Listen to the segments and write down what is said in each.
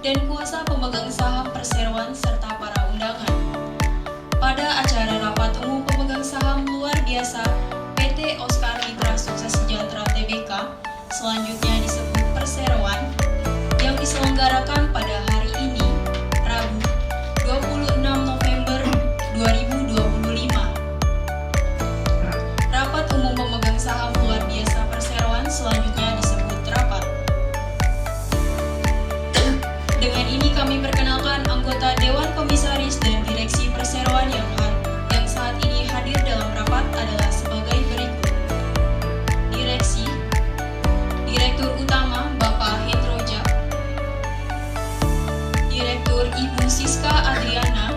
dan kuasa pemegang saham perseroan serta para undangan. Pada acara rapat umum pemegang saham luar biasa PT Oscar Mitra Sukses Sejahtera Tbk, selanjutnya disebut perseroan, yang diselenggarakan pada hari ini, Rabu, 26 November 2025. Rapat umum pemegang saham luar biasa perseroan selanjutnya disebut rapat. Dengan ini kami perkenalkan anggota Dewan Komisaris dan Direksi Perseroan yang saat ini hadir dalam rapat adalah sebagai berikut. Direksi, Direktur Utama Bapak Hendroja, Direktur Ibu Siska Adriana,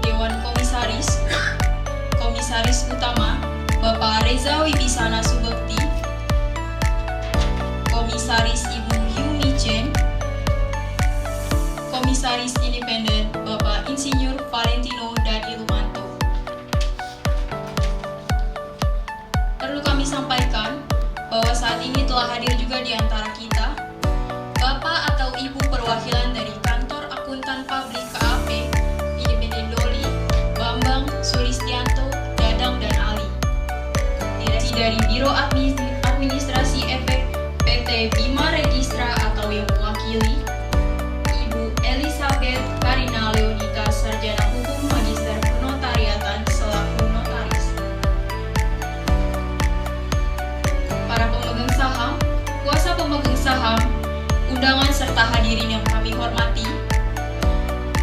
Dewan Komisaris, Komisaris Utama Bapak Reza Wibisana Subekti, Komisaris Ibu Hyumi Chen, Komisaris Independen Bapak Insinyur Valentino Danilumanto. Perlu kami sampaikan bahwa saat ini telah hadir juga di antara kita Bapak atau Ibu perwakilan dari Kantor Akuntan Pabrik KAP Independen Doli, Bambang, Sulistianto, Dadang, dan Ali. Direksi dari Biro Administrasi Efek PT Bima Registra atau yang mewakili Ibu Elizabeth Karina Leonita, Sarjana Hukum Magister Penotariatan selaku notaris. Para pemegang saham, kuasa pemegang saham, undangan serta hadirin yang kami hormati,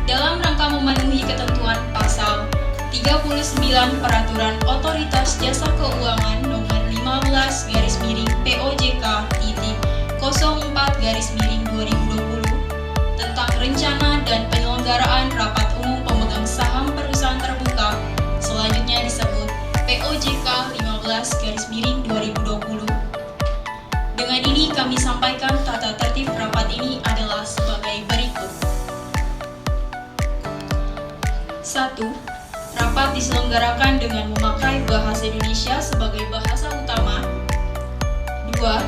dalam rangka memenuhi ketentuan pasal 39 Peraturan Otoritas Jasa Keuangan nomor 15/POJK-04/2020 tentang rencana dan penyelenggaraan rapat umum pemegang saham perusahaan terbuka, selanjutnya disebut POJK 15/2020. Dengan ini kami sampaikan tata tertib rapat ini adalah sebagai berikut. 1. Rapat diselenggarakan dengan memakai bahasa Indonesia sebagai bahasa utama. 2.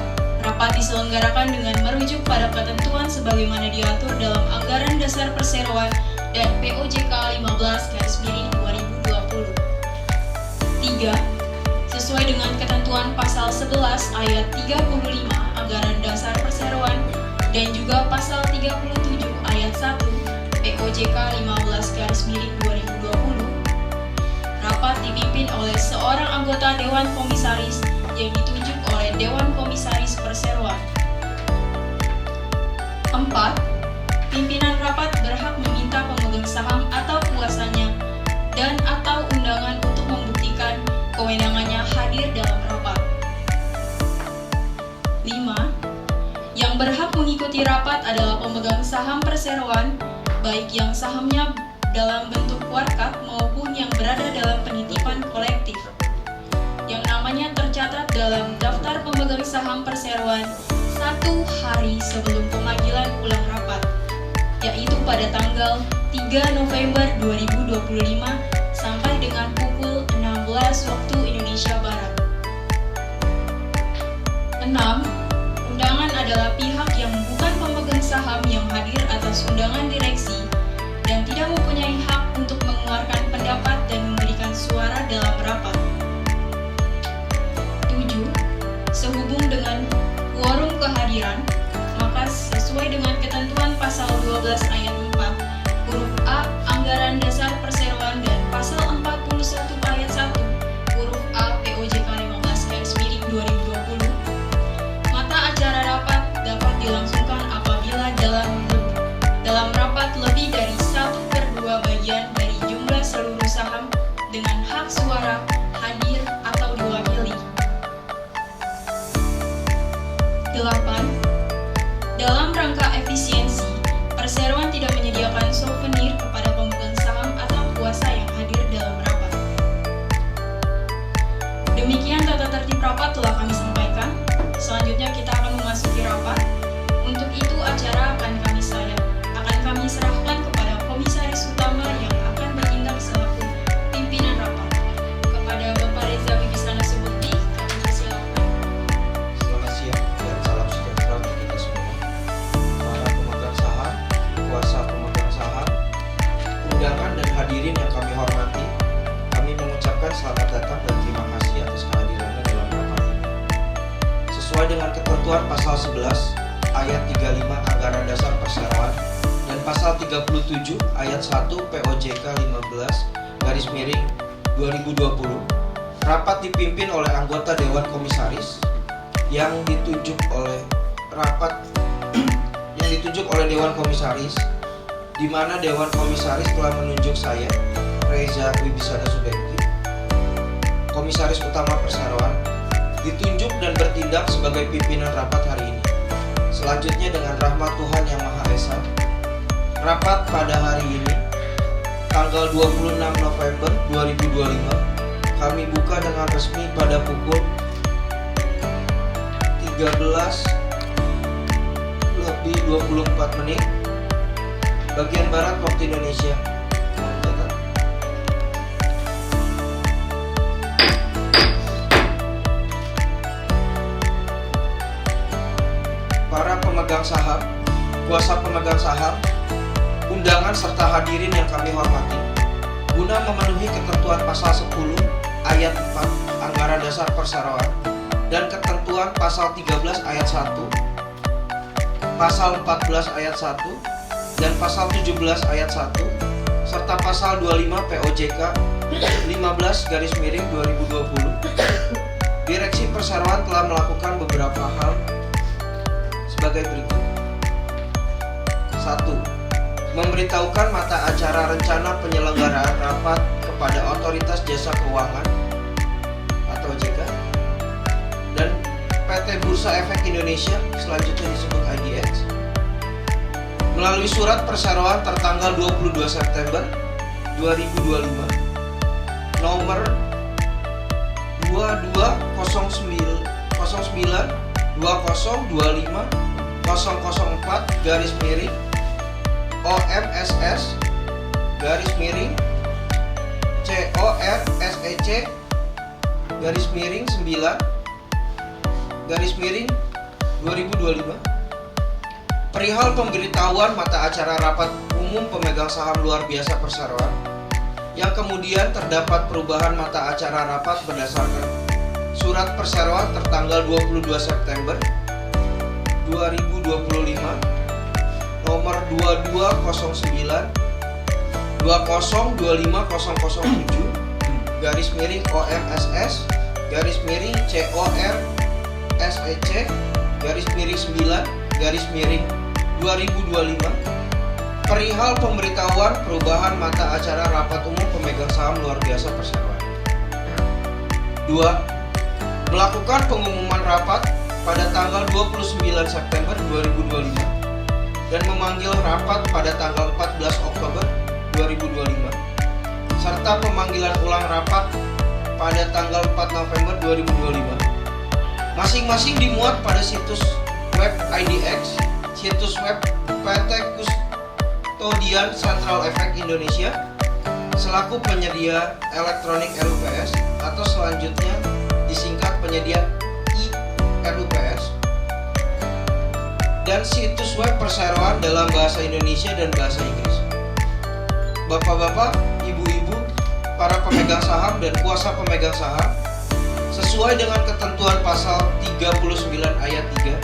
Rapat diselenggarakan dengan merujuk pada ketentuan sebagaimana diatur dalam Anggaran Dasar Perseroan dan POJK 15/2020. 3. Sesuai dengan ketentuan pasal 11 ayat 35 Anggaran Dasar Perseroan dan juga pasal 37 ayat 1 POJK 15/2020, rapat dipimpin oleh seorang anggota Dewan Komisaris yang ditunjuk oleh Dewan Komisaris Perseroan. 4. Pimpinan rapat berhak meminta pemegang saham atau kuasanya dan atau undangan untuk membuktikan kewenangannya hadir dalam rapat. 5. Yang berhak mengikuti rapat adalah pemegang saham perseroan, baik yang sahamnya dalam bentuk warkat maupun yang berada dalam penitipan kolektif, yang namanya tercatat dalam daftar pemegang saham perseroan 1 hari sebelum pemanggilan ulang rapat, yaitu pada tanggal 3 November 2025 sampai dengan pukul 16 waktu Indonesia Barat. 6. Undangan adalah pihak yang bukan pemegang saham yang hadir atas undangan direksi dan tidak mempunyai hak untuk mengeluarkan pendapat dan memberikan suara dalam rapat. 7. Sehubung dengan quorum kehadiran, maka sesuai dengan ketentuan pasal 12 ayat 4 huruf A Anggaran Dasar Perseroan dan pasal 41 ayat 1 huruf A POJK 15/2020, mata acara rapat dapat dilangsungkan apabila dalam rapat lebih dari 1/2 bagian dari jumlah seluruh saham dengan hak suara hadir atau diwakili. 8. Dalam rangka efisiensi, perseroan tidak menyediakan souvenir kepada pemegang saham atau kuasa yang hadir dalam rapat. Demikian tata tertib rapat telah kami sampaikan. Selanjutnya kita akan memasuki rapat. Untuk itu acara akan kami serahkan kepada Komisaris Utama yang akan bertindak selaku pimpinan rapat. Kepada Bapak Reza Wibisana Subekti, kami persilakan. Selamat siang dan salam sejahtera untuk kita semua. pasal 11 ayat 35 Anggaran Dasar Perseroan dan pasal 37 ayat 1 POJK 15/2020. Rapat dipimpin oleh anggota Dewan Komisaris yang ditunjuk oleh Dewan Komisaris, di mana Dewan Komisaris telah menunjuk saya, Reza Wibisana Subekti, Komisaris Utama Perseroan, ditunjuk dan bertindak sebagai pimpinan rapat hari ini. Selanjutnya dengan rahmat Tuhan Yang Maha Esa, rapat pada hari ini, tanggal 26 November 2025, kami buka dengan resmi pada pukul 13:24 bagian Barat waktu Indonesia. Para pemegang saham, kuasa pemegang saham, undangan serta hadirin yang kami hormati, guna memenuhi ketentuan pasal 10 ayat 4 Anggaran Dasar Perseroan dan ketentuan pasal 13 ayat 1, pasal 14 ayat 1 dan pasal 17 ayat 1 serta pasal 25 POJK 15/2020. Direksi Perseroan telah melakukan beberapa hal sebagai berikut. 1. Memberitahukan mata acara rencana penyelenggaraan rapat kepada Otoritas Jasa Keuangan atau OJK dan PT Bursa Efek Indonesia, selanjutnya disebut IDX, melalui surat Perseroan tertanggal 22 September 2025 nomor 22/OMSS/COR/9/2025 perihal pemberitahuan mata acara rapat umum pemegang saham luar biasa Perseroan, yang kemudian terdapat perubahan mata acara rapat berdasarkan surat Perseroan tertanggal 22 September 2025 nomor 22/OMSS/COR/9/2025 perihal pemberitahuan perubahan mata acara rapat umum pemegang saham luar biasa Perseroan. 2. Melakukan pengumuman rapat pada tanggal 29 September 2025 dan memanggil rapat pada tanggal 14 Oktober 2025 serta pemanggilan ulang rapat pada tanggal 4 November 2025. Masing-masing dimuat pada situs web IDX, situs web PT Kustodian Central Efek Indonesia selaku penyedia elektronik RUPS atau selanjutnya disingkat penyedia RUPS, dan situs web Perseroan dalam bahasa Indonesia dan bahasa Inggris. Bapak-bapak, ibu-ibu, para pemegang saham dan kuasa pemegang saham, sesuai dengan ketentuan pasal 39 ayat 3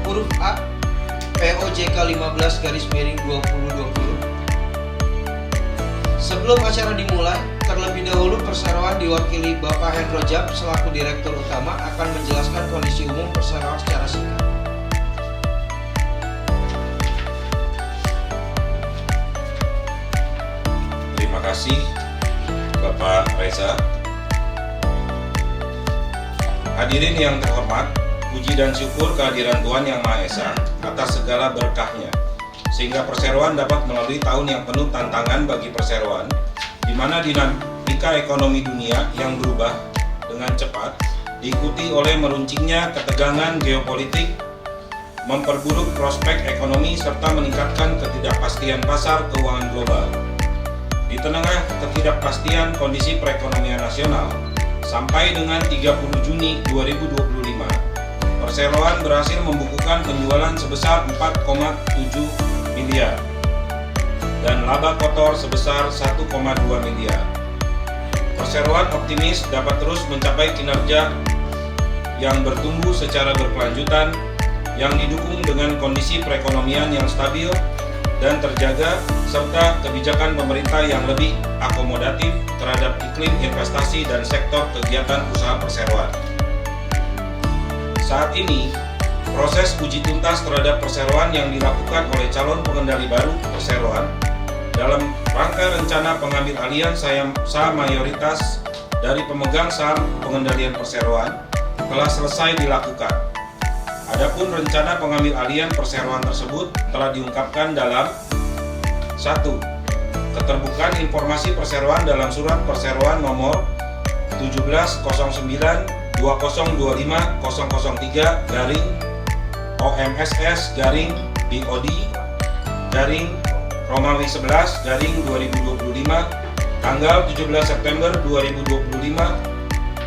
huruf A POJK 15/2020. Sebelum acara dimulai, terlebih dahulu Perseroan diwakili Bapak Hendro Jab selaku Direktur Utama akan menjelaskan kondisi umum Perseroan secara singkat. Terima kasih Bapak Reza. Hadirin yang terhormat, puji dan syukur kehadiran Tuhan Yang Maha Esa atas segala berkahnya, sehingga Perseroan dapat melalui tahun yang penuh tantangan bagi Perseroan, di mana dinamika ekonomi dunia yang berubah dengan cepat, diikuti oleh meruncingnya ketegangan geopolitik, memperburuk prospek ekonomi, serta meningkatkan ketidakpastian pasar keuangan global. Di tengah ketidakpastian kondisi perekonomian nasional, sampai dengan 30 Juni 2025, Perseroan berhasil membukukan penjualan sebesar 4,7 miliar dan laba kotor sebesar 1,2 miliar. Perseroan optimis dapat terus mencapai kinerja yang bertumbuh secara berkelanjutan yang didukung dengan kondisi perekonomian yang stabil dan terjaga, serta kebijakan pemerintah yang lebih akomodatif terhadap iklim investasi dan sektor kegiatan usaha perseroan. Saat ini, proses uji tuntas terhadap perseroan yang dilakukan oleh calon pengendali baru perseroan dalam rangka rencana pengambil alihan saham mayoritas dari pemegang saham pengendalian perseroan telah selesai dilakukan. Adapun rencana pengambil alihan perseroan tersebut telah diungkapkan dalam 1. Keterbukaan informasi perseroan dalam surat perseroan nomor 17/2020/BOD/Romawi 11/2025 tanggal 17 September 2025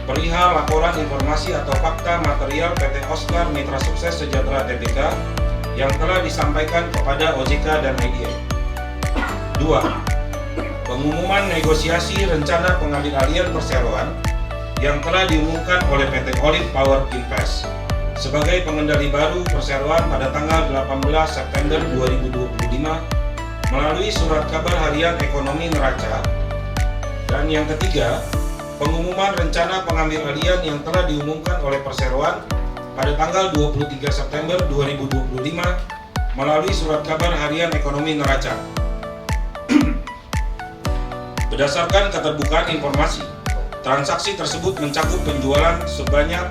perihal laporan informasi atau fakta material PT Oscar Mitra Sukses Sejahtera Tbk yang telah disampaikan kepada OJK dan media. 2. Pengumuman negosiasi rencana pengambil alihan perseroan yang telah diumumkan oleh PT Olive Power Invest sebagai pengendali baru perseroan pada tanggal 18 September 2025 melalui surat kabar harian ekonomi neraca. Dan yang ketiga, pengumuman rencana pengambil alihan yang telah diumumkan oleh perseroan pada tanggal 23 September 2025 melalui surat kabar harian ekonomi neraca. Berdasarkan keterbukaan informasi, transaksi tersebut mencakup penjualan sebanyak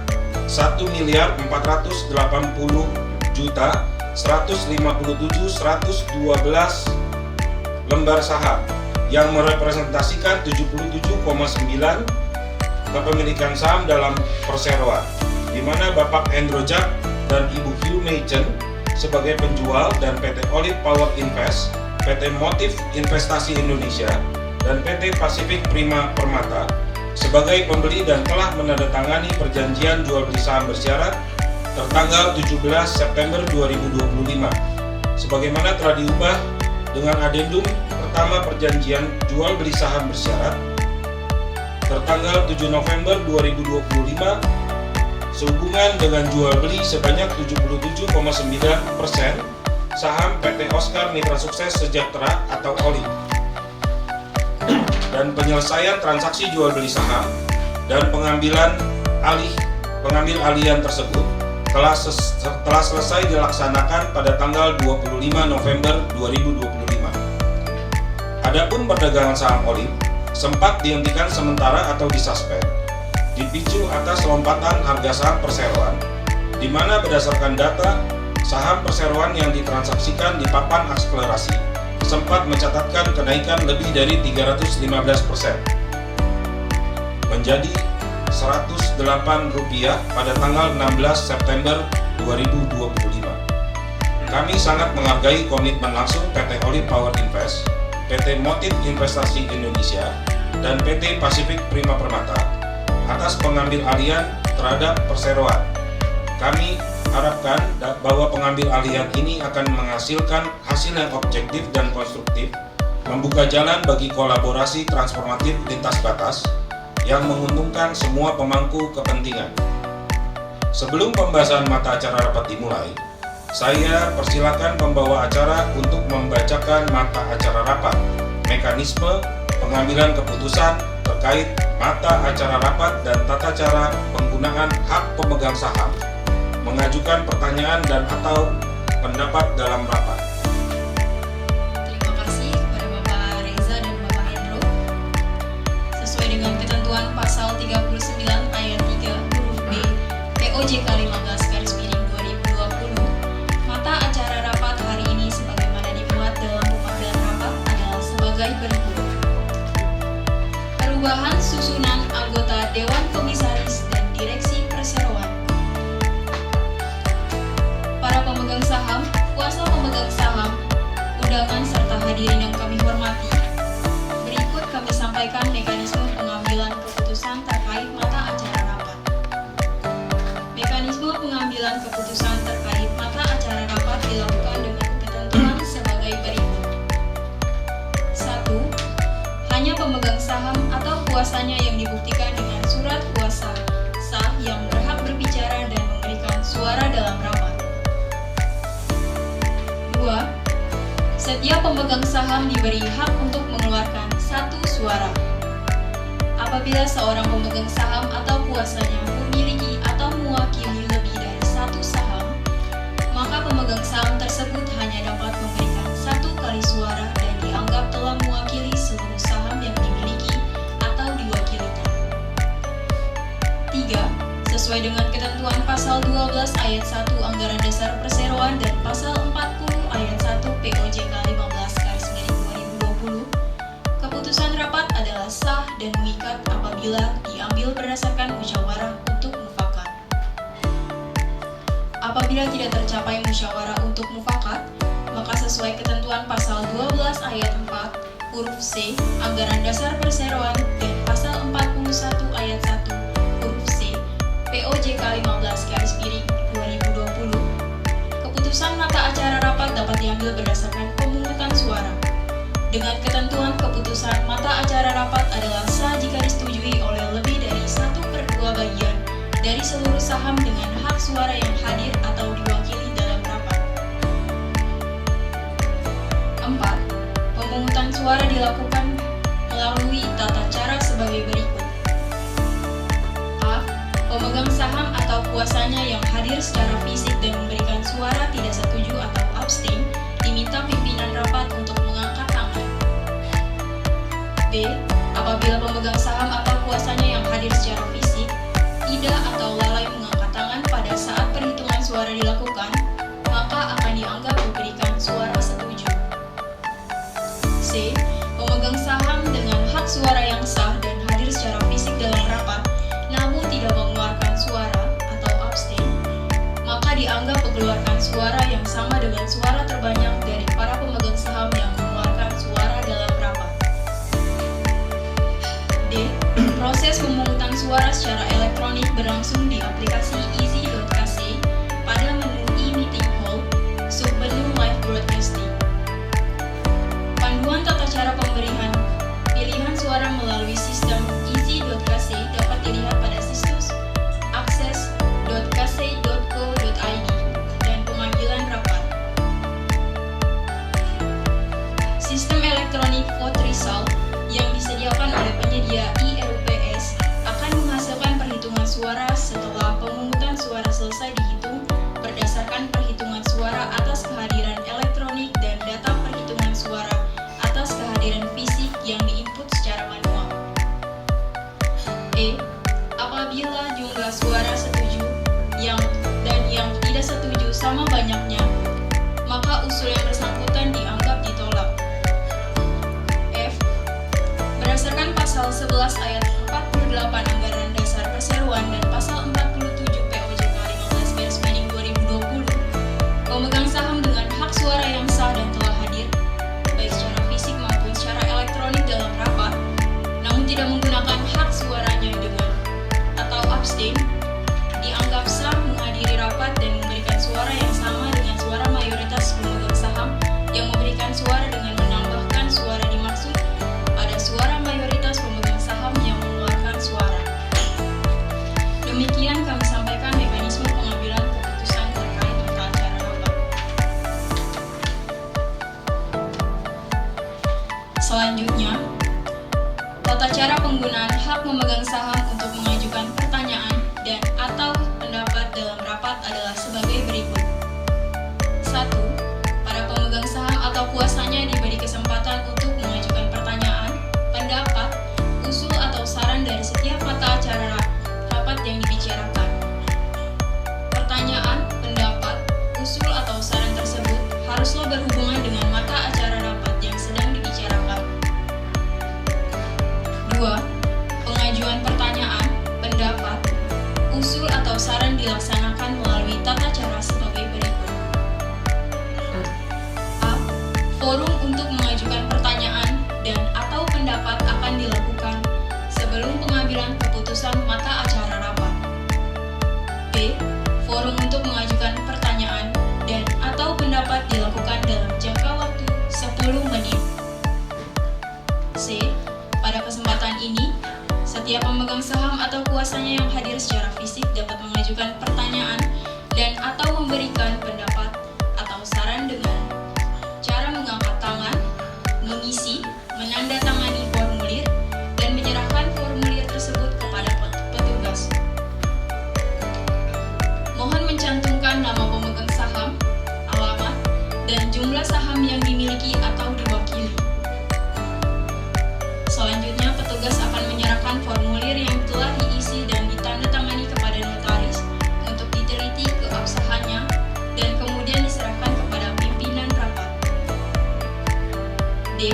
1.488.157.112 lembar saham yang merepresentasikan 77,9% kepemilikan saham dalam perseroan, di mana Bapak Hendro Jak dan Ibu Hugh Machen sebagai penjual dan PT Olive Power Invest, PT Motif Investasi Indonesia, dan PT Pacific Prima Permata sebagai pembeli dan telah menandatangani perjanjian jual beli saham bersyarat tertanggal 17 September 2025 sebagaimana telah diubah dengan adendum pertama perjanjian jual beli saham bersyarat tertanggal 7 November 2025 sehubungan dengan jual beli sebanyak 77,9% saham PT Oscar Mitra Sukses Sejahtera atau Olive, dan penyelesaian transaksi jual beli saham dan pengambil alihan tersebut telah selesai dilaksanakan pada tanggal 25 November 2025. Adapun perdagangan saham Olive sempat dihentikan sementara atau disuspend dipicu atas lompatan harga saham perseroan, di mana berdasarkan data saham perseroan yang ditransaksikan di papan akselerasi sempat mencatatkan kenaikan lebih dari 315% menjadi Rp108 pada tanggal 16 September 2025. Kami sangat menghargai komitmen langsung PT Olive Power Invest, PT Motif Investasi Indonesia, dan PT Pacific Prima Permata atas pengambil alihan terhadap perseroan. Kami harapkan bahwa pengambil alihan ini akan menghasilkan hasil yang objektif dan konstruktif, membuka jalan bagi kolaborasi transformatif lintas batas yang menguntungkan semua pemangku kepentingan. Sebelum pembahasan mata acara rapat dimulai, saya persilakan pembawa acara untuk membacakan mata acara rapat, mekanisme pengambilan keputusan terkait mata acara rapat dan tata cara penggunaan hak pemegang saham mengajukan pertanyaan dan atau pendapat dalam rapat. Terima kasih kepada Bapak Reza dan Bapak Hendro. Sesuai dengan ketentuan pasal 39 ayat 3 huruf B POJK 15/2020, mata acara rapat hari ini sebagaimana dimuat dalam pemanggilan rapat adalah sebagai berikut. Perubahan susunan anggota Dewan Komisaris dan Direksi Perseroan. Para pemegang saham, kuasa pemegang saham, undangan serta hadirin yang kami hormati, berikut kami sampaikan mekanisme pengambilan keputusan terkait mata acara rapat. Mekanisme pengambilan keputusan terkait mata acara rapat dilakukan dengan ketentuan sebagai berikut. 1. Hanya pemegang saham atau kuasanya yang dibuktikan dengan surat kuasa sah yang berhak berbicara dan memberikan suara dalam rapat. Setiap pemegang saham diberi hak untuk mengeluarkan satu suara. Apabila seorang pemegang saham atau kuasanya memiliki atau mewakili lebih dari satu saham, maka pemegang saham tersebut hanya dapat memberikan satu kali suara dan dianggap telah mewakili seluruh saham yang dimiliki atau diwakilinya. 3. Sesuai dengan ketentuan pasal 12 ayat 1 Anggaran Dasar Perseroan dan pasal 40 ayat 1 POJK 15/2020, keputusan rapat adalah sah dan mengikat apabila diambil berdasarkan musyawarah untuk mufakat. Apabila tidak tercapai musyawarah untuk mufakat, maka sesuai ketentuan pasal 12 ayat 4 huruf C Anggaran Dasar Perseroan dan pasal 41 ayat 1 huruf C POJK 15/2020, keputusan mata acara rapat dapat diambil berdasarkan pemungutan suara. Dengan ketentuan keputusan mata acara rapat adalah sah jika disetujui oleh lebih dari 1/2 bagian dari seluruh saham dengan hak suara yang hadir atau diwakili dalam rapat. 4. Pemungutan suara dilakukan melalui tata cara sebagai berikut. A. Pemegang saham atau kuasanya yang hadir secara fisik dan memberikan suara tidak setuju atau abstain diminta pimpinan rapat untuk mengangkat tangan. B. Apabila pemegang saham atau kuasanya yang hadir secara fisik tidak atau lalai mengangkat tangan pada saat perhitungan suara dilakukan, maka akan dianggap memberikan suara setuju. C. Pemegang saham dengan hak suara yang sah dan hadir secara fisik dalam rapat namun tidak mengeluarkan suara atau abstain, maka dianggap mengeluarkan suara yang sama dengan suara terbanyak dari para pemegang saham yang mengeluarkan suara dalam rapat. D. Proses pemungutan suara secara elektronik berlangsung di aplikasi easy.kc pada menu e-meeting hall, submenu live broadcasting. Panduan tata cara pemberian pilihan suara melalui sistem easy.kc dapat dilihat pada situs akses.kc.go.id dan pemanggilan rapat. Sistem elektronik vote result yang disediakan oleh penyedia IEUPS akan menghasilkan perhitungan suara setelah pemungutan suara selesai dihitung berdasarkan perhitungan suara atas kehadiran elektronik dan data perhitungan suara atas kehadiran fisik yang diinput secara manual. E. Apabila jumlah suara setuju yang tidak setuju sama banyaknya, maka usul yang bersangkutan dianggap ditolak. F. Berdasarkan pasal 11 ayat 48 Anggaran Dasar Perseroan dan pasal 47 POJK 15/2020, pemegang saham dengan hak suara yang sah dan telah hadir, baik secara fisik maupun secara elektronik dalam rapat, namun tidak menggunakan hak suaranya dengan atau abstain, dianggap sah menghadiri rapat dan memberikan suara yang sama dengan suara mayoritas pemegang saham yang memberikan suara dengan menambahkan suara dimaksud pada suara mayoritas pemegang saham yang mengeluarkan suara. Demikian kami sampaikan mekanisme pengambilan keputusan terkait tata acara rapat. Selanjutnya, tata cara penggunaan hak memegang saham untuk mengajukan pertanyaan dan atau pendapat dalam rapat adalah sebagai berikut. 1. Para pemegang saham atau kuasanya diberi kesempatan untuk mengajukan pertanyaan, pendapat, usul atau saran dari setiap mata acara rapat yang dibicarakan. Pertanyaan, pendapat, usul atau saran tersebut haruslah berhubungan dengan mata acara rapat yang sedang dibicarakan. 2. Pengajuan pertanyaan, pendapat, usul atau saran dilaksanakan melalui tata cara sebagai berikut. A. Forum untuk mengajukan pertanyaan dan atau pendapat akan dilakukan sebelum pengambilan keputusan mata acara rapat. B. Forum untuk mengajukan pertanyaan dan atau pendapat dilakukan dalam jangka waktu 10 menit. C. Pada kesempatan ini, setiap pemegang saham atau kuasanya yang hadir secara fisik dapat mengajukan pertanyaan dan atau memberikan pendapat atau saran dengan cara mengangkat mengisi, menandatangani formulir, dan menyerahkan formulir tersebut kepada petugas. Mohon mencantumkan nama pemegang saham, alamat, dan jumlah saham yang dimiliki atau diwakili. Selanjutnya, petugas akan menyerahkan formulir yang telah diisi dan ditandatangani kepada notaris untuk diteliti keabsahannya dan kemudian diserahkan kepada pimpinan rapat. D.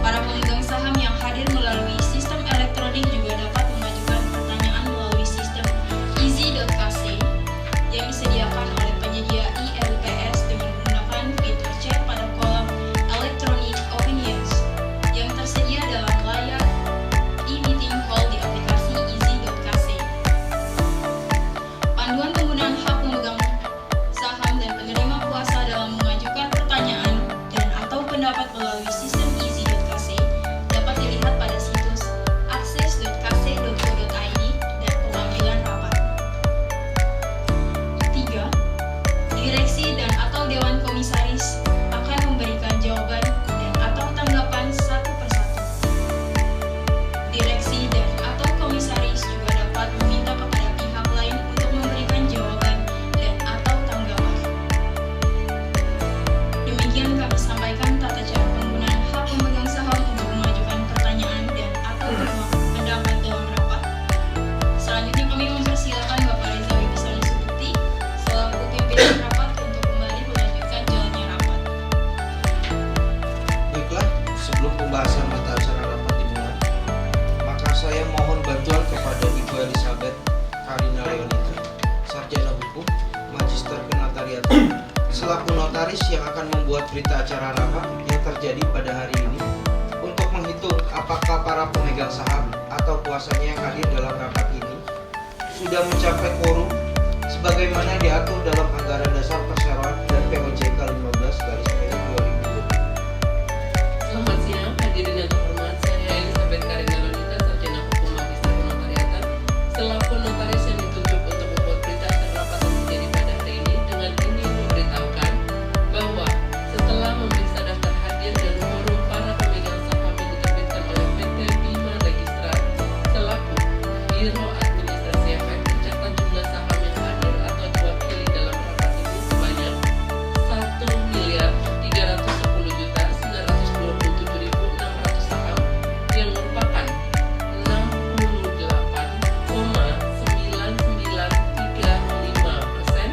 Para pemegang saham yang hadir melalui sistem elektronik juga dapat mengajukan pertanyaan melalui sistem easy.kc yang disediakan oleh penyedia ILPS dengan menggunakan fitur chat pada kolom Electronic Opinions yang tersedia dalam layar e-meeting hall di aplikasi easy.kc. Panduan penggunaan hak pemegang saham dan penerima kuasa dalam mengajukan pertanyaan dan atau pendapat melalui sistem easy.kc dapat dilihat pada situs akses.kc.go.id dan pemanggilan rapat. 3. Direksi dan atau Dewan Komisaris akan memberikan jawaban dan atau tanggapan satu persatu. Direksi dan atau komisaris juga dapat meminta kepada pihak lain untuk memberikan jawaban dan atau tanggapan. Demikian kami sampaikan tata cara penggunaan hak pemegang saham untuk mengajukan pertanyaan dan atau pendapat dalam rapat. Selanjutnya kami mempersilakan Bapak Reza Wibisana Subekti selaku pimpinan rapat untuk kembali melanjutkan jalannya rapat. Baiklah, sebelum pembahasan mata acara rapat dimulai, maka saya mohon bantuan kepada Ibu Elizabeth Karina Leonita, Sarjana Hukum, Magister Kenotariatan, selaku notaris yang akan membuat berita acara rapat yang terjadi pada hari ini untuk menghitung apakah para pemegang saham atau kuasanya yang hadir dalam rapat ini sudah mencapai quorum sebagaimana diatur dalam Anggaran Dasar Perseroan dan POJK 15/2020. Selamat siang, hadirin yang terhormat. Saya Elizabeth Karina Leonita, Sarjana Hukum Magister Kenotariatan, selaku notaris yang ditunjuk untuk membuat berita acara rapat yang terjadi pada hari ini dengan ingin memberitahukan bahwa setelah memeriksa daftar hadir dan quorum para pemegang saham yang diterbitkan oleh PT Bima Registrar selaku Biro Administrasi Efek, tercatat jumlah saham yang hadir atau diwakili dalam rapat ini sebanyak 1.310.927.600 saham yang merupakan 68,9935%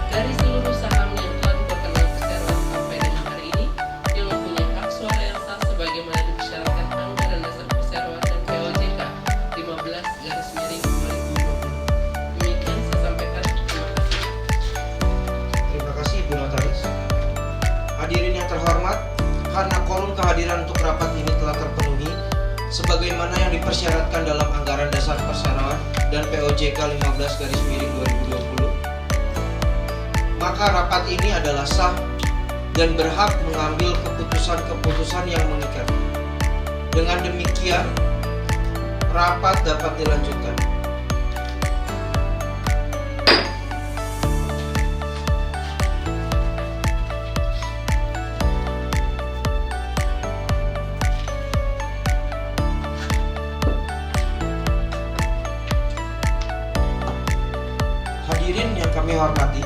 dari seluruh saham yang telah diperkenalkan perseroan sampai dengan hari ini yang mempunyai hak suara yang sah sebagaimana dipersyaratkan Anggaran Dasar Perseroan dan POJK 15/2020. Demikian saya sampaikan. Terima kasih. Terima kasih Ibu Notaris. Hadirin yang terhormat, karena quorum kehadiran untuk rapat ini telah terpenuhi sebagaimana yang dipersyaratkan dalam Anggaran Dasar Perseroan dan POJK 15/2020, maka rapat ini adalah sah dan berhak mengambil keputusan-keputusan yang mengikat. Dengan demikian, rapat dapat dilanjutkan. Hadirin yang kami hormati,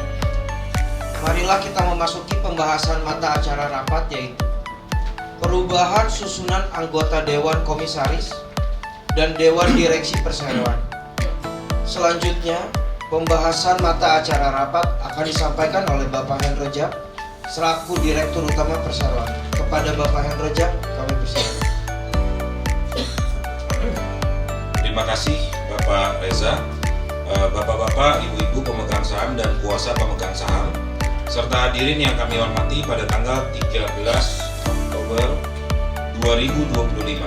marilah kita memasuki pembahasan mata acara rapat, yaitu perubahan susunan anggota Dewan Komisaris dan Dewan Direksi Perseroan. Selanjutnya, pembahasan mata acara rapat akan disampaikan oleh Bapak Hendro Jab selaku Direktur Utama Perseroan. Kepada Bapak Hendro Jab, kami persilakan. Terima kasih Bapak Reza, Bapak-bapak, Ibu-ibu pemegang saham dan kuasa pemegang saham, serta hadirin yang kami hormati pada tanggal 13 Oktober 2025.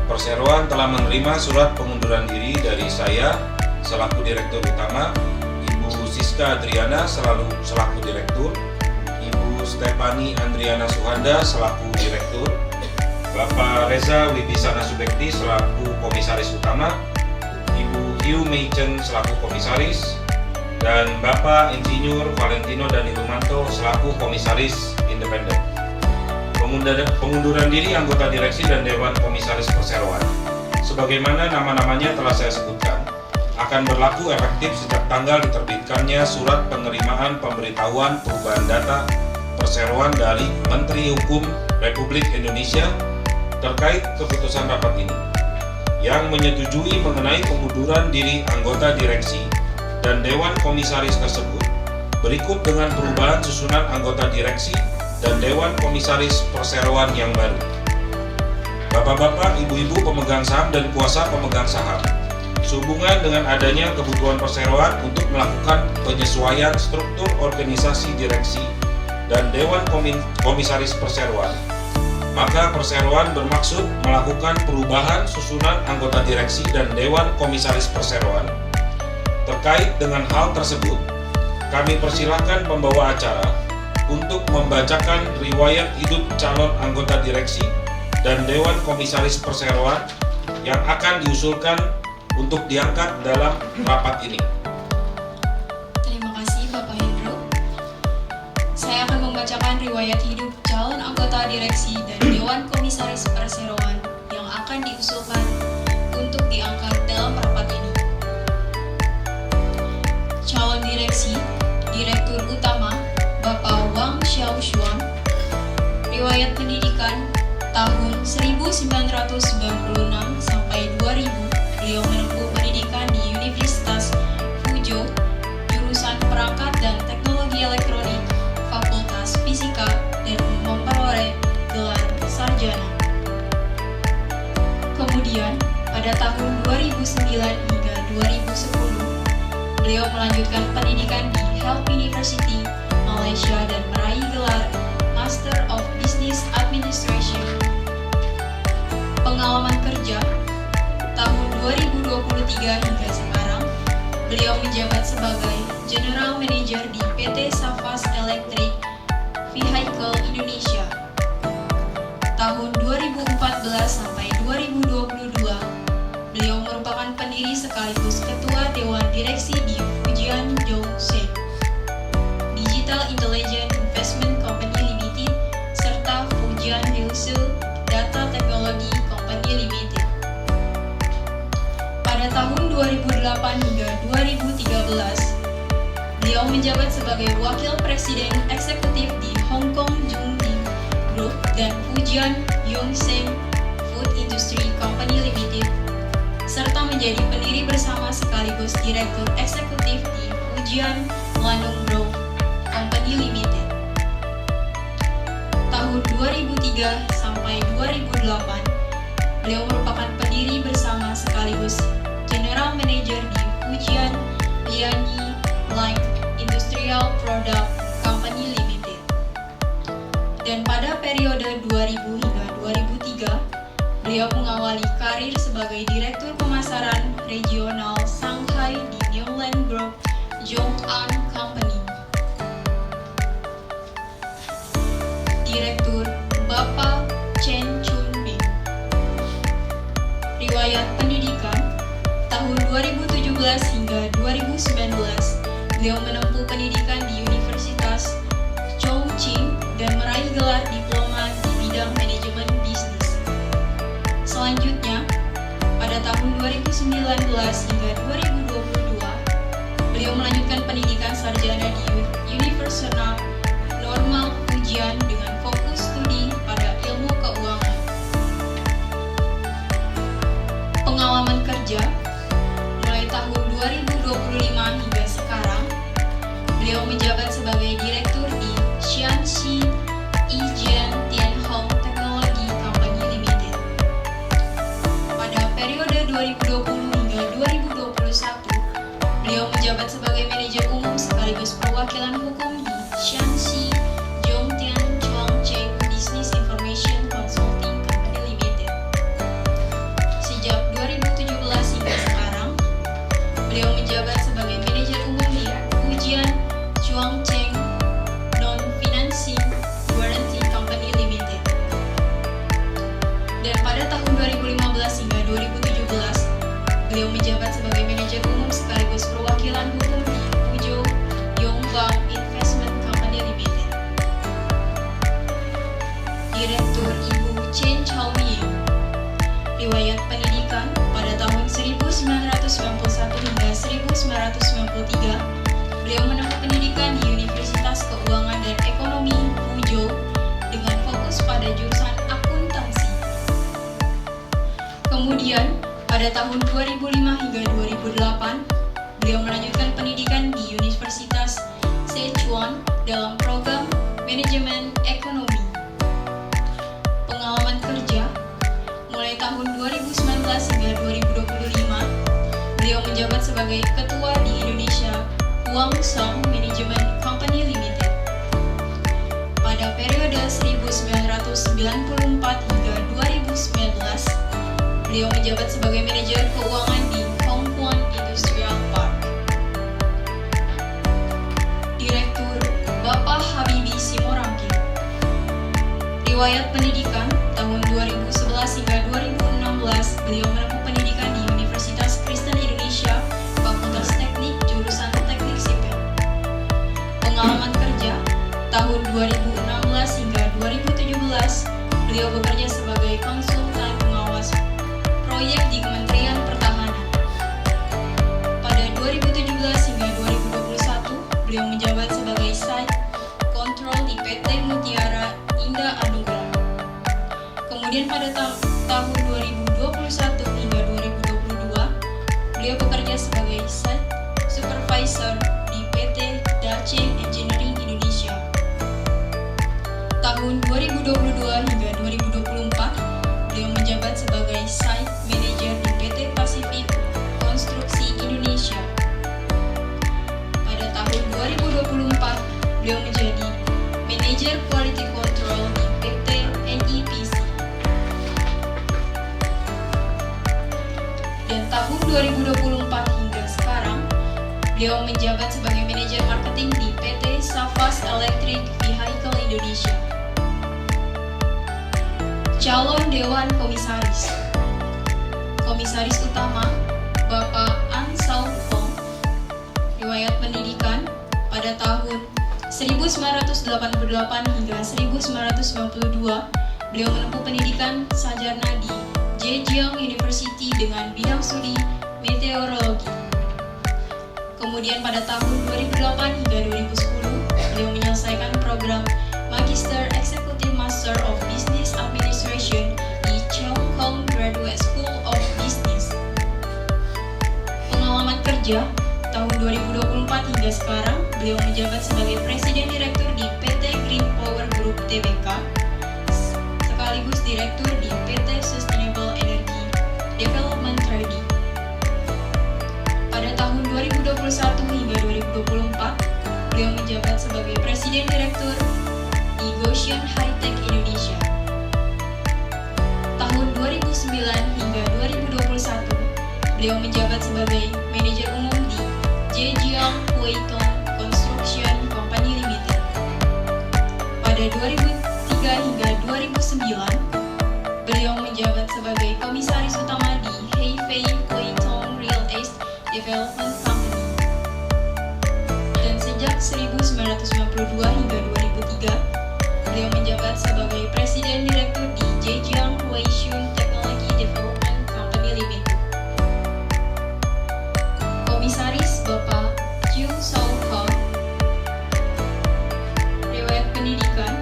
Perseroan telah menerima surat pengunduran diri dari saya selaku Direktur Utama, Ibu Siska Adriana selaku Direktur, Ibu Stefani Andriana Suhanda selaku Direktur, Bapak Reza Wibisana Subekti selaku Komisaris Utama, Ibu Hiu Meichen selaku Komisaris, dan Bapak Insinyur Valentino Dani Lumanto selaku Komisaris Independen. pengunduran diri anggota direksi dan Dewan Komisaris Perseroan, sebagaimana nama-namanya telah saya sebutkan, akan berlaku efektif sejak tanggal diterbitkannya Surat Penerimaan Pemberitahuan Perubahan Data Perseroan dari Menteri Hukum Republik Indonesia terkait keputusan rapat ini, yang menyetujui mengenai pengunduran diri anggota direksi dan Dewan Komisaris tersebut, berikut dengan perubahan susunan anggota direksi dan Dewan Komisaris Perseroan yang baru. Bapak-bapak, ibu-ibu pemegang saham dan kuasa pemegang saham, sehubungan dengan adanya kebutuhan perseroan untuk melakukan penyesuaian struktur organisasi direksi dan Dewan Komisaris Perseroan, maka perseroan bermaksud melakukan perubahan susunan anggota direksi dan Dewan Komisaris Perseroan. Terkait dengan hal tersebut, kami persilahkan pembawa acara untuk membacakan riwayat hidup calon anggota direksi dan Dewan Komisaris Perseroan yang akan diusulkan untuk diangkat dalam rapat ini. Terima kasih Bapak Hendro. Saya akan membacakan riwayat hidup calon anggota direksi dan Dewan Komisaris Perseroan yang akan diusulkan untuk diangkat dalam rapat ini. Calon direksi, Direktur Utama Bapak Wang Xiaoshuang. Riwayat pendidikan tahun 1996 sampai 2000, beliau menempuh pendidikan di Universitas Fuzhou, jurusan Perangkat dan Teknologi Elektronik, Fakultas Fisika, dan memperoleh gelar sarjana. Kemudian, pada tahun 2009 hingga 2010, beliau melanjutkan pendidikan di Health University, Malaysia dan meraih gelar Master of Business Administration. Pengalaman kerja tahun 2023 hingga sekarang, beliau menjabat sebagai General Manager di PT Safas Electric Vehicle Indonesia. Tahun 2014 sampai 2022, beliau merupakan pendiri sekaligus Ketua Dewan Direksi di Fujian Yongsheng Digital Intelligent Investment Company Limited serta Fujian Hilse Data Technology Company Limited. Pada tahun 2008 hingga 2013, beliau menjabat sebagai Wakil Presiden Eksekutif di Hong Kong Jungting Group dan Fujian Yongsheng Food Industry Company Limited, serta menjadi pendiri bersama sekaligus Direktur Eksekutif di Fujian Landong Group Company Limited. Tahun 2003 sampai 2008, beliau merupakan pendiri bersama sekaligus General Manager di Fujian Lianyi Light Industrial Product Company Limited. Dan pada periode 2000 hingga 2003, beliau mengawali karir sebagai Direktur Pemasaran Regional Shanghai di Newland Group Zhong'an Company. Direktur Bapak Chen Chunbing. Riwayat pendidikan tahun 2017 hingga 2019, beliau menempuh pendidikan di Universitas Chongqing dan meraih gelar diploma di bidang manajemen bisnis. Selanjutnya, pada tahun 2019 hingga 2022, beliau melanjutkan pendidikan sarjana di Universitas Normal Fujian dengan fokus studi pada ilmu keuangan. Pengalaman kerja mulai tahun 2025 hingga sekarang, beliau menjabat sebagai Direktur di Xianxi Yijian Tianhong Technology Company Limited. Pada periode 2020 hingga 2021, beliau menjabat sebagai Manajer Umum sekaligus Perwakilan Hukum di Xianxi Zhongtian Chuangcheng Business Information Consulting Company Limited. Sejak 2017 hingga sekarang, beliau menjabat sebagai Manajer Umum di Fujian Chuangcheng Non-Financing Guarantee Company Limited. Dan pada tahun 2015 hingga 2017, beliau menjabat sebagai Manajer Umum sekaligus Perwakilan Hukum di Fuzhou Yongbang Investment Company Limited. Direktur beliau menempuh pendidikan di Universitas Keuangan dan Ekonomi Fuzhou dengan fokus pada jurusan akuntansi. Kemudian, pada tahun 2005 hingga 2008, beliau melanjutkan pendidikan di Universitas Sichuan dalam program Manajemen Ekonomi. Pengalaman kerja, mulai tahun 2019 hingga 2025, beliau menjabat sebagai Ketua di Indonesia Huangsong Management Company Limited. Pada periode 1994 hingga 2019, beliau menjabat sebagai manajer keuangan di Hongguan Industrial Park. Direktur Bapak Habibie Simorangkir. Riwayat pendidikan tahun 2011 hingga 2016, beliau menempuh pendidikan di Universitas Kristen Indonesia, Fakultas Teknik, jurusan Teknik Sipil. Pengalaman kerja tahun 2016 hingga 2017, beliau bekerja sebagai konsultan pengawas proyek di Kementerian Pertahanan. Pada 2017 hingga 2021, beliau menjabat sebagai Site Control di PT Mutiara Indah Anugrah. Kemudian pada tahun 2021 hingga 2022, beliau bekerja sebagai Site Supervisor di PT Dace Engineering Indonesia. Tahun 2022 hingga 2024, beliau menjabat sebagai Site Manager di PT Pacific Konstruksi Indonesia. Pada tahun 2024, beliau menjadi Manager Quality Control di PT NEPC. Dan tahun 2024 hingga sekarang, beliau menjabat sebagai Manajer Marketing di PT Safas Electric Vehicle Indonesia. Calon Dewan Komisaris. Komisaris Utama Bapak An Sao Fong. Riwayat pendidikan pada tahun 1988 hingga 1992, beliau menempuh pendidikan sarjana di Zhejiang University dengan bidang studi meteorologi. Kemudian pada tahun 2008 hingga 2010, beliau menyelesaikan program Magister Executive Master of Business Administration di Cheung Kong Graduate School of Business. Pengalaman kerja tahun 2024 hingga sekarang, beliau menjabat sebagai Presiden Direktur di PT Green Power Group Tbk, sekaligus Direktur di PT Sustainable Energy Development Trading. Pada tahun 2021 hingga 2024, beliau menjabat sebagai Presiden Direktur di Goshen High-Tech Indonesia. Tahun 2009 hingga 2021, beliau menjabat sebagai Manajer Umum di Zhejiang Huitong Construction Company Limited. Pada 2003 hingga 2009, beliau menjabat sebagai Komisaris Utama di Hefei Huitong Real Estate Development Company. Dan sejak 1992 hingga 2003, beliau menjabat sebagai Presiden Direktur di Zhejiang Huaishun Technology Development Company Limited. Komisaris Bapak Chiu Sao-Kang. Riwayat pendidikan,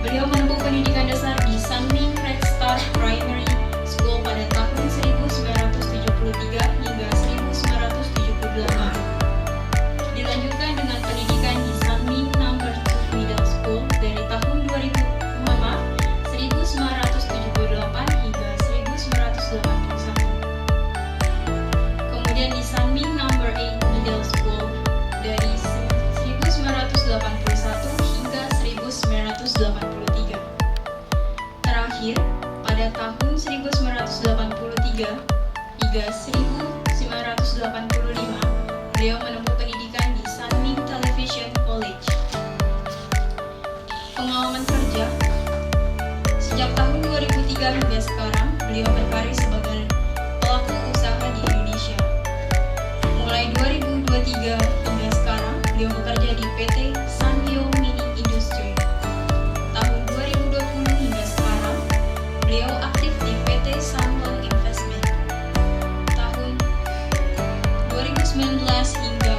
beliau menempuh pendidikan dasar di Sanming Red Star Primary School pada tahun 1973 hingga 1978. Dilanjutkan dengan pendidikan di Sanming No. 2 Middle School dari tahun 1978 hingga 1981. Kemudian di Sanming No. 8 Middle School dari 1981 hingga 1983. Terakhir, pada tahun 1983 hingga 1985, beliau menempuh pendidikan di Sanming Television College. Pengalaman kerja, sejak tahun 2003 hingga sekarang, beliau berkarir sebagai pelaku usaha di Indonesia. Mulai 2023 hingga sekarang, beliau bekerja di PT Sanyo Mini Industry. Tahun 2020 hingga sekarang, beliau aktif di PT Sanlong Investment. Tahun 2019 hingga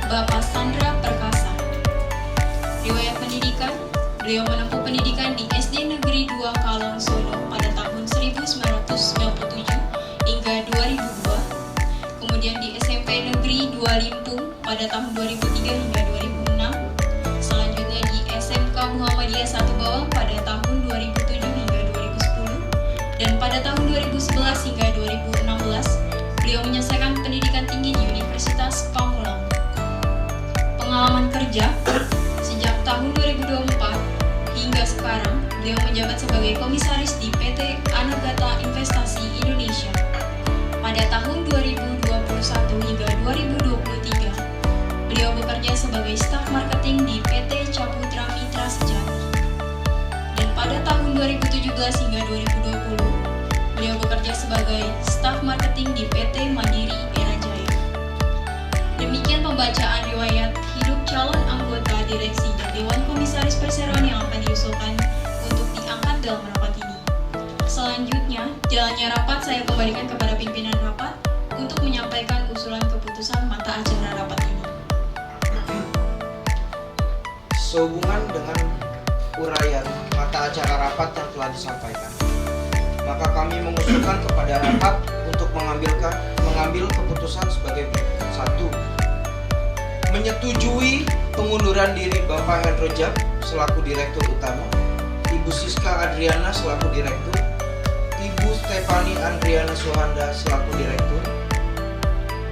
Bapak Sandra Perkasa. Riwayat pendidikan, beliau menempuh pendidikan di SD Negeri 2 Kalong Solo pada tahun 1997 hingga 2002, kemudian di SMP Negeri 2 Limpung pada tahun 2003 hingga 2006, selanjutnya di SMK Muhammadiyah 1 Bawang pada tahun 2007 hingga 2010, dan pada tahun 2011 hingga 2016, beliau menyelesaikan pendidikan tinggi di Universitas Pamulang. Pengalaman kerja, sejak tahun 2024 hingga sekarang, beliau menjabat sebagai komisaris di PT Anagata Investasi Indonesia. Pada tahun 2021 hingga 2023, beliau bekerja sebagai staf marketing di PT Caputra Mitra Sejati. Dan pada tahun 2017 hingga 2020, beliau bekerja sebagai staf marketing di PT Mandiri Era Jaya. Demikian pembacaan riwayat hidup calon anggota direksi dan Dewan Komisaris Perseroan yang akan diusulkan untuk diangkat dalam rapat ini. Selanjutnya, jalannya rapat saya kembalikan kepada pimpinan rapat untuk menyampaikan usulan keputusan mata acara rapat ini. Sehubungan dengan uraian mata acara rapat yang telah disampaikan, maka kami mengusulkan kepada rapat untuk mengambil keputusan sebagai berikut. 1. Menyetujui pengunduran diri Bapak Hendro Jak selaku Direktur Utama, Ibu Siska Adriana selaku Direktur, Ibu Stefani Andriana Suhanda selaku Direktur,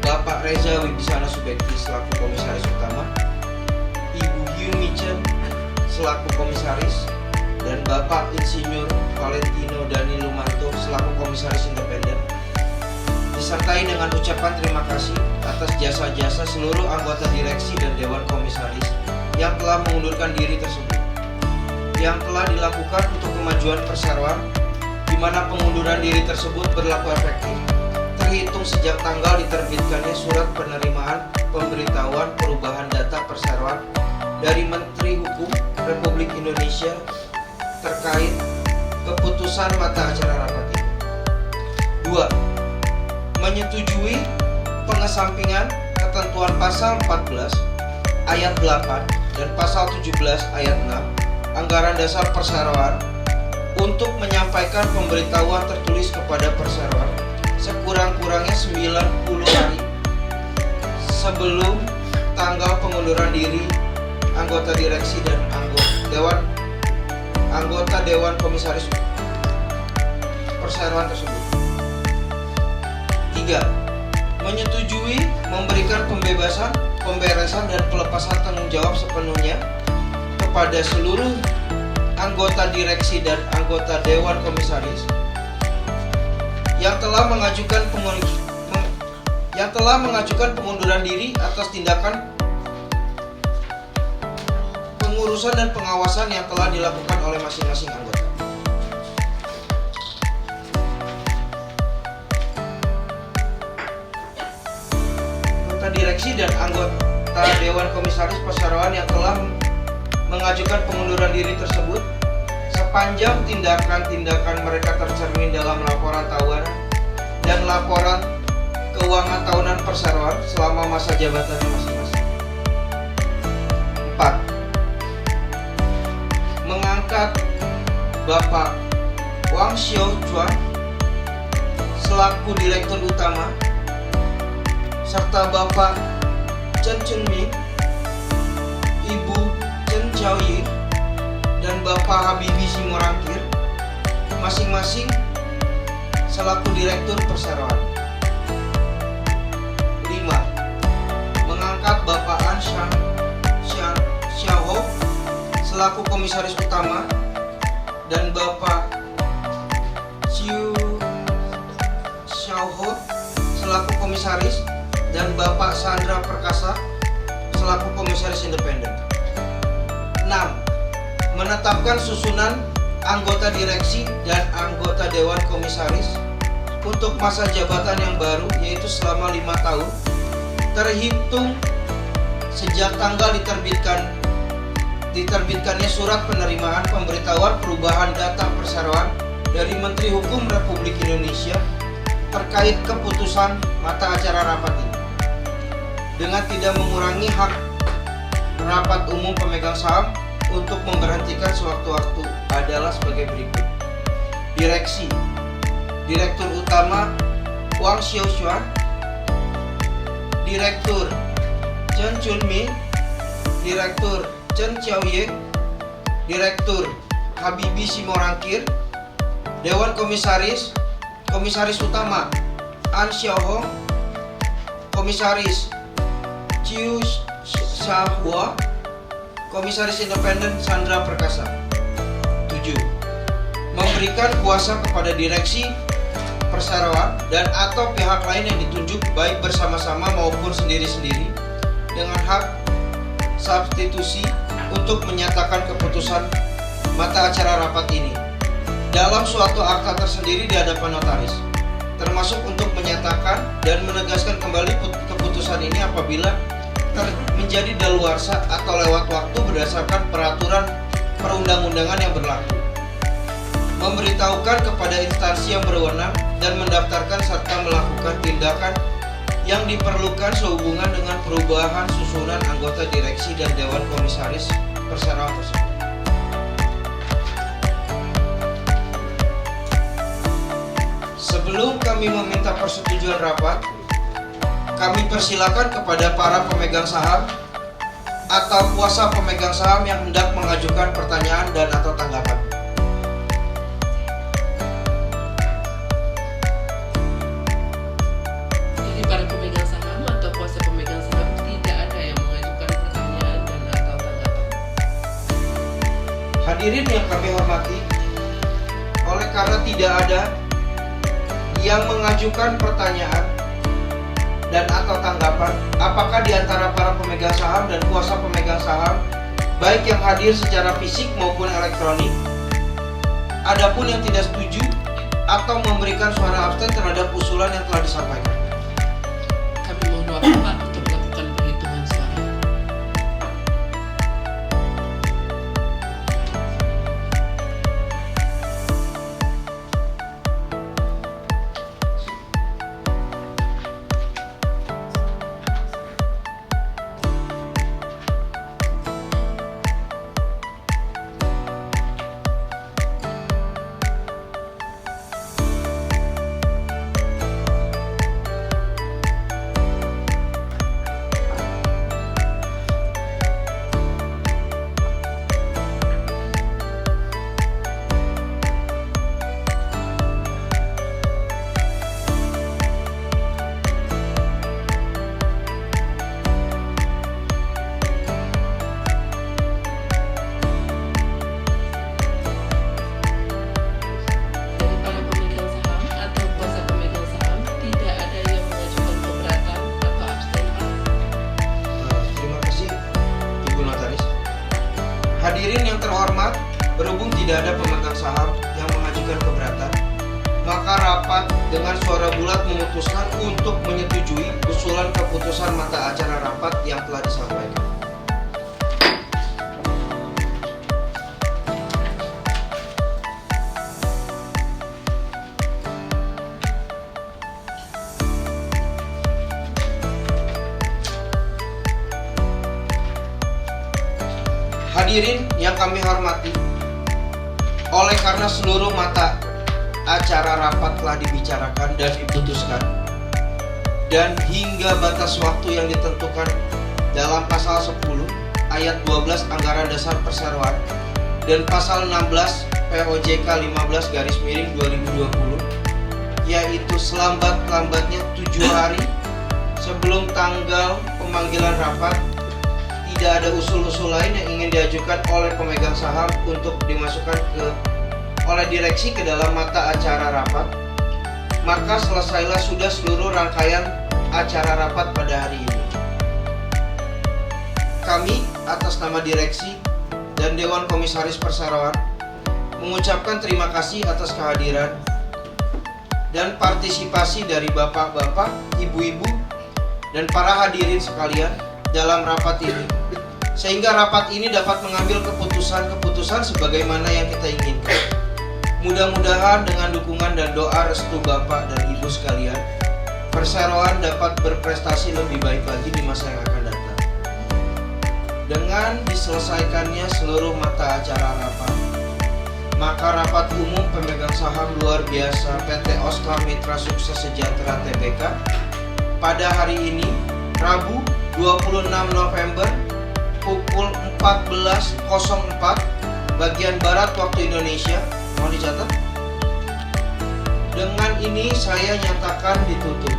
Bapak Reza Wibisana Subekti selaku Komisaris Utama, Ibu Hyun Michen selaku Komisaris, dan Bapak Insinyur Valentino Dani Lumanto selaku Komisaris Independen, disertai dengan ucapan terima kasih atas jasa-jasa seluruh anggota direksi dan Dewan Komisaris yang telah mengundurkan diri tersebut, yang telah dilakukan untuk kemajuan perseroan, di mana pengunduran diri tersebut berlaku efektif terhitung sejak tanggal diterbitkannya surat penerimaan pemberitahuan perubahan data perseroan dari Menteri Hukum Republik Indonesia terkait keputusan mata acara rapat ini. 2. Menyetujui pengesampingan ketentuan pasal 14 ayat 8 dan pasal 17 ayat 6 Anggaran Dasar Perseroan untuk menyampaikan pemberitahuan tertulis kepada perseroan sekurang-kurangnya 90 hari sebelum tanggal pengunduran diri anggota direksi dan anggota Dewan Komisaris Perseroan tersebut. 3. Menyetujui memberikan pemberesan dan pelepasan tanggung jawab sepenuhnya kepada seluruh anggota direksi dan anggota Dewan Komisaris yang telah mengajukan pengunduran diri atas tindakan pengurusan dan pengawasan yang telah dilakukan oleh masing-masing anggota. Anggota direksi dan anggota Dewan Komisaris Perseroan yang telah mengajukan pengunduran diri tersebut, sepanjang tindakan-tindakan mereka tercermin dalam laporan tahunan dan laporan keuangan tahunan perseroan selama masa jabatannya masing-masing. 4. Mengangkat Bapak Wang Xiao Chuan selaku Direktur Utama serta Bapak Chen Chunming, Ibu Chen Xiaoyi, dan Bapak Habibie Simorangkir masing-masing selaku Direktur Perseroan. 5. Mengangkat Bapak An Xiaoho selaku Komisaris Utama dan Bapak Xiu Xiaoho selaku Komisaris dan Bapak Sandra Perkasa selaku Komisaris Independen. 6. Menetapkan susunan anggota direksi dan anggota Dewan Komisaris untuk masa jabatan yang baru, yaitu selama 5 tahun terhitung sejak tanggal diterbitkannya surat penerimaan pemberitahuan perubahan data perseroan dari Menteri Hukum Republik Indonesia terkait keputusan mata acara rapat ini. dengan tidak mengurangi hak rapat umum pemegang saham untuk memberhentikan sewaktu-waktu adalah sebagai berikut. Direksi: Direktur Utama Wang Xiaoxuan, Direktur Chen Chunmin, Direktur Chen Xiaoye, Direktur Habibie Simorangkir. Dewan Komisaris: Komisaris Utama An Xiaohong, Komisaris Chiu Xiahua, Komisaris Independen Sandra Perkasa. 7. Memberikan kuasa kepada direksi perseroan dan atau pihak lain yang ditunjuk baik bersama-sama maupun sendiri-sendiri dengan hak substitusi untuk menyatakan keputusan mata acara rapat ini dalam suatu akta tersendiri di hadapan notaris, termasuk untuk menyatakan dan menegaskan kembali keputusan ini apabila menjadi daluarsa atau lewat waktu berdasarkan peraturan perundang-undangan yang berlaku. Memberitahukan kepada instansi yang berwenang dan mendaftarkan serta melakukan tindakan yang diperlukan sehubungan dengan perubahan susunan anggota direksi dan dewan komisaris perseroan tersebut. Sebelum kami meminta persetujuan rapat, kami persilakan kepada para pemegang saham atau kuasa pemegang saham yang hendak mengajukan pertanyaan dan atau tanggapan. Jadi para pemegang saham atau kuasa pemegang saham tidak ada yang mengajukan pertanyaan dan atau tanggapan. Hadirin yang kami hormati, oleh karena tidak ada yang mengajukan pertanyaan dan atau tanggapan, apakah di antara para pemegang saham dan kuasa pemegang saham, baik yang hadir secara fisik maupun elektronik, adapun yang tidak setuju atau memberikan suara abstain terhadap usulan yang telah disampaikan? Kami mohon waktu Pak untuk melakukan perhitungan suara. Dari para pemegang saham atau kuasa pemegang saham tidak ada yang mengajukan keberatan atau abstain Pak. Terima kasih Ibu Notaris. Hadirin yang terhormat, berhubung tidak ada pemegang saham yang mengajukan keberatan, maka rapat dengan suara bulat memutuskan untuk menyetujui usulan keputusan mata acara rapat yang telah disampaikan. Hadirin yang kami hormati, oleh karena seluruh mata acara rapat telah dibicarakan dan diputuskan, dan hingga batas waktu yang ditentukan dalam pasal 10 ayat 12 Anggaran Dasar Perseroan dan pasal 16 POJK 15/2020, yaitu selambat-lambatnya 7 hari sebelum tanggal pemanggilan rapat, tidak ada usul-usul lain yang ingin diajukan oleh pemegang saham untuk dimasukkan oleh direksi ke dalam mata acara rapat, maka selesailah sudah seluruh rangkaian acara rapat pada hari ini. Kami atas nama direksi dan Dewan Komisaris Perseroan mengucapkan terima kasih atas kehadiran dan partisipasi dari bapak-bapak, ibu-ibu, dan para hadirin sekalian dalam rapat ini, sehingga rapat ini dapat mengambil keputusan-keputusan sebagaimana yang kita inginkan. Mudah-mudahan dengan dukungan dan doa restu Bapak dan Ibu sekalian, perseroan dapat berprestasi lebih baik lagi di masa yang akan datang. Dengan diselesaikannya seluruh mata acara rapat, maka rapat umum pemegang saham luar biasa PT Oscar Mitra Sukses Sejahtera Tbk pada hari ini, Rabu 26 November pukul 14.04 bagian Barat waktu Indonesia, mohon dicatat. Dengan ini saya nyatakan ditutup.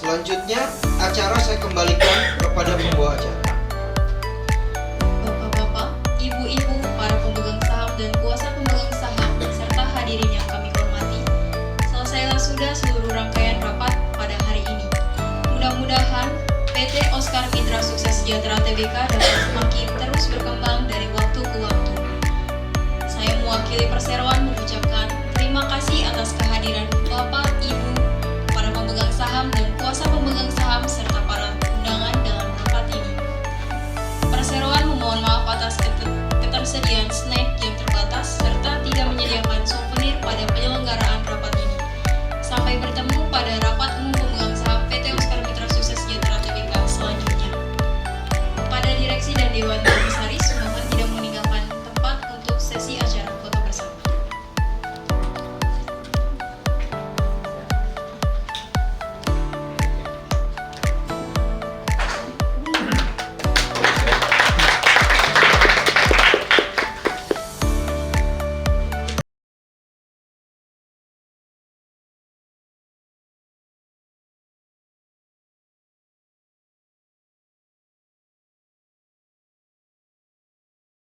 Selanjutnya, acara saya kembalikan kepada pembawa acara. Bapak-bapak, ibu-ibu, para pemegang saham dan kuasa pemegang saham, serta hadirin yang kami hormati, selesailah sudah seluruh rangkaian rapat pada hari ini. Mudah-mudahan PT Oscar Mitra Sukses Sejahtera Tbk dapat semakin terus berkembang dari waktu ke waktu. Saya mewakili perseroan